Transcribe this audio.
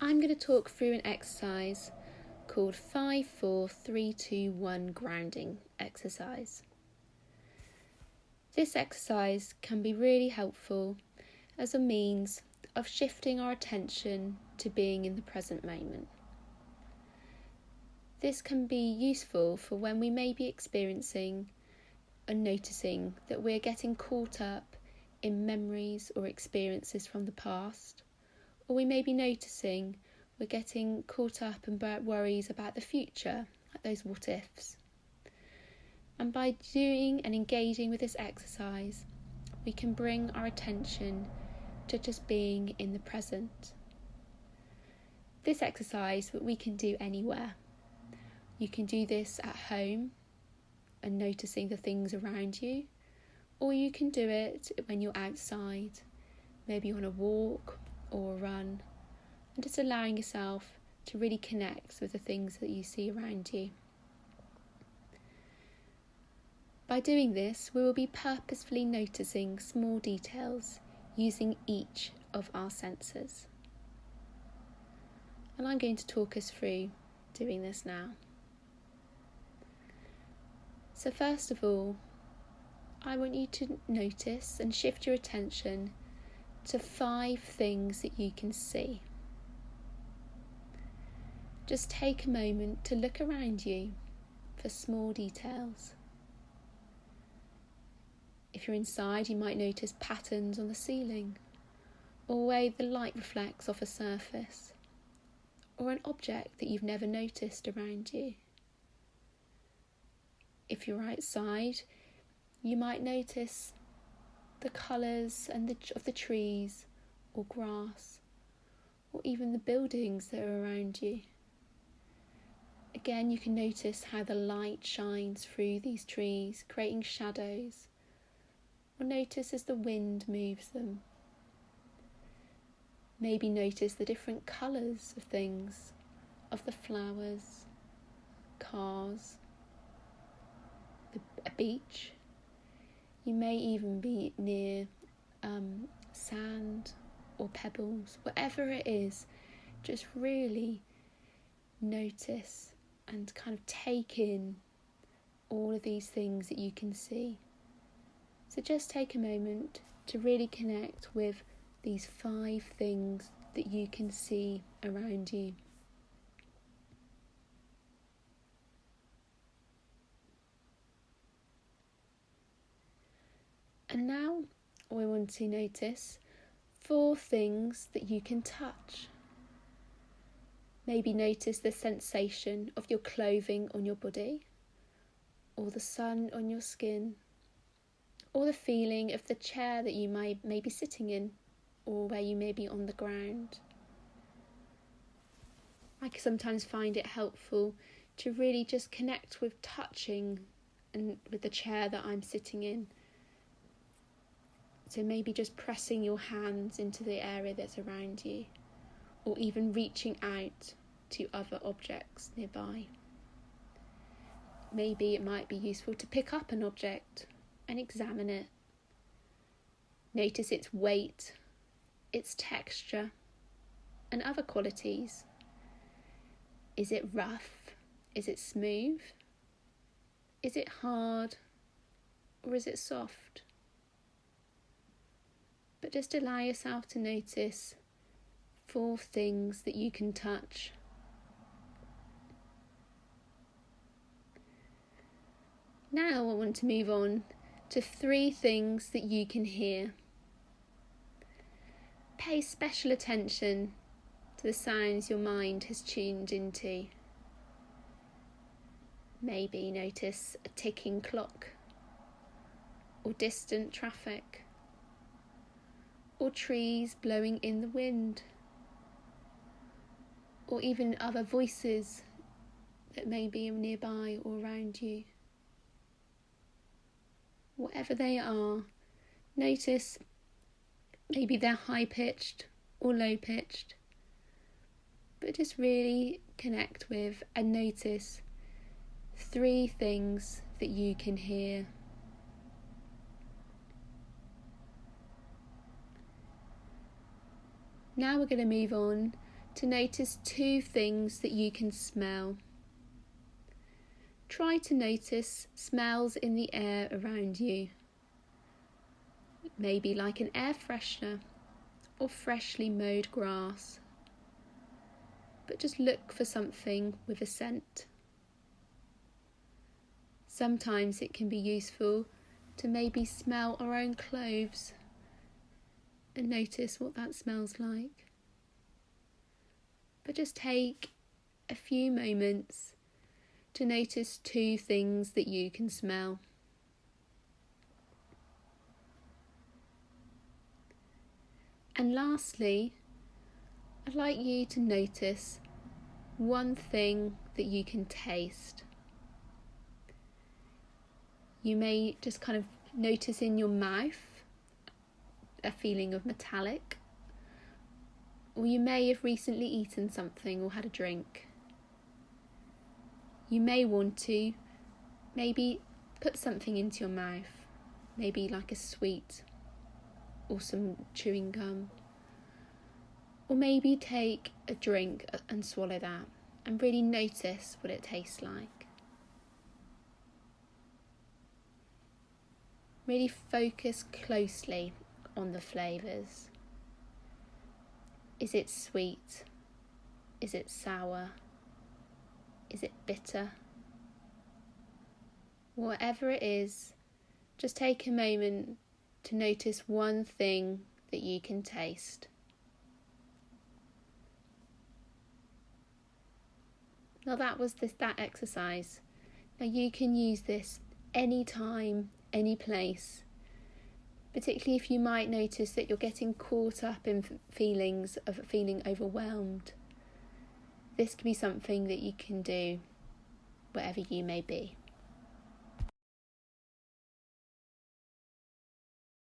I'm going to talk through an exercise called 5-4-3-2-1 grounding exercise. This exercise can be really helpful as a means of shifting our attention to being in the present moment. This can be useful for when we may be experiencing and noticing that we're getting caught up in memories or experiences from the past, or we may be noticing we're getting caught up in worries about the future, like those what ifs. And by doing and engaging with this exercise, we can bring our attention to just being in the present. This exercise we can do anywhere. You can do this at home and noticing the things around you, or you can do it when you're outside, maybe on a walk or a run, and just allowing yourself to really connect with the things that you see around you. By doing this, we will be purposefully noticing small details using each of our senses. And I'm going to talk us through doing this now. So first of all, I want you to notice and shift your attention to 5 things that you can see. Just take a moment to look around you for small details. If you're inside, you might notice patterns on the ceiling, or the way the light reflects off a surface, or an object that you've never noticed around you. If you're outside, you might notice the colours of the trees or grass, or even the buildings that are around you. Again, you can notice how the light shines through these trees, creating shadows, or notice as the wind moves them. Maybe notice the different colours of things, of the flowers, cars, a beach. You may even be near sand or pebbles. Whatever it is, just really notice and kind of take in all of these things that you can see. So just take a moment to really connect with these 5 things that you can see around you. And now we want to notice 4 things that you can touch. Maybe notice the sensation of your clothing on your body, or the sun on your skin, or the feeling of the chair that you may be sitting in, or where you may be on the ground. I can sometimes find it helpful to really just connect with touching and with the chair that I'm sitting in. So maybe just pressing your hands into the area that's around you, or even reaching out to other objects nearby. Maybe it might be useful to pick up an object and examine it. Notice its weight, its texture, and other qualities. Is it rough? Is it smooth? Is it hard? Or is it soft? But just allow yourself to notice 4 things that you can touch. Now I want to move on to 3 things that you can hear. Pay special attention to the sounds your mind has tuned into. Maybe notice a ticking clock, or distant traffic, or trees blowing in the wind, or even other voices that may be nearby or around you. Whatever they are, notice maybe they're high-pitched or low-pitched, but just really connect with and notice 3 things that you can hear. Now we're going to move on to notice 2 things that you can smell. Try to notice smells in the air around you. Maybe like an air freshener or freshly mowed grass. But just look for something with a scent. Sometimes it can be useful to maybe smell our own clothes and notice what that smells like. But just take a few moments to notice 2 things that you can smell. And lastly, I'd like you to notice 1 thing that you can taste. You may just kind of notice in your mouth a feeling of metallic, or you may have recently eaten something or had a drink. You may want to maybe put something into your mouth, maybe like a sweet or some chewing gum, or maybe take a drink and swallow that and really notice what it tastes like. Really focus closely on the flavours. Is it sweet? Is it sour? Is it bitter? Whatever it is, just take a moment to notice 1 thing that you can taste. Now that was that exercise. Now you can use this anytime, any place, particularly if you might notice that you're getting caught up in feelings of feeling overwhelmed. This can be something that you can do wherever you may be.